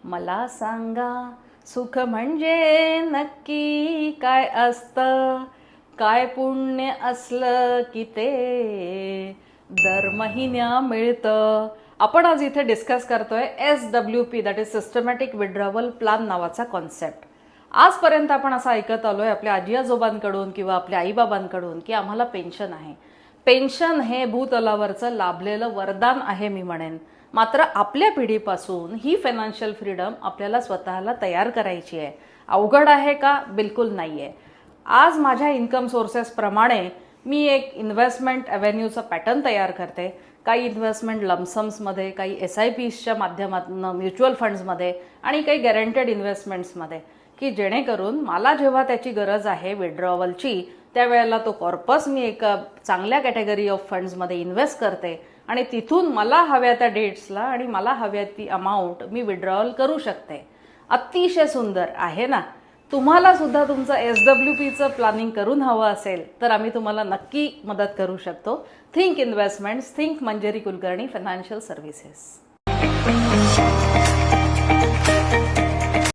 मला सांगा सुख म्हणजे नक्की काय असतं, काय पुण्य असलं की ते दर महिन्या मिळतं. आपण आज इथे डिस्कस करतोय SWP, that is systematic withdrawal plan नावाचा कॉन्सेप्ट. आजपर्यंत आपण असं ऐकत आलोय आपल्या आजी आजोबांकडून किंवा आपल्या आईबाबांकडून की आम्हाला पेन्शन आहे. पेन्शन हे भूतलावरचं लाभलेलं वरदान आहे मी म्हणेन. मात्र आपल्या पिढीपासून ही फायनान्शियल फ्रीडम आपल्याला स्वतःला तयार करायची आहे. अवघड आहे का? बिलकुल नाही आहे. आज माझ्या इन्कम सोर्सेसप्रमाणे मी एक इन्व्हेस्टमेंट अव्हेन्यूचा पॅटर्न तयार करते. काही इन्व्हेस्टमेंट लमसम्समध्ये, काही SIPsच्या माध्यमातून, म्युच्युअल फंड्समध्ये आणि काही गॅरंटेड इन्व्हेस्टमेंट्समध्ये, की जेणेकरून मला जेव्हा त्याची गरज आहे विड्रॉवलची त्यावेळेला तो कॉर्पस मी एका चांगल्या कॅटेगरी ऑफ फंड्समध्ये इन्व्हेस्ट करते आणि तिथून मला हव्या त्या डेट्सला आणि मला हव्या ती अमाऊंट मी विड्रॉवल करू शकते. अतिशय सुंदर आहे ना? तुम्हाला सुद्धा तुमचं SWPचं प्लॅनिंग करून हवं असेल तर आम्ही तुम्हाला नक्की मदत करू शकतो. Think investments, think Manjeri Kulkarni financial services.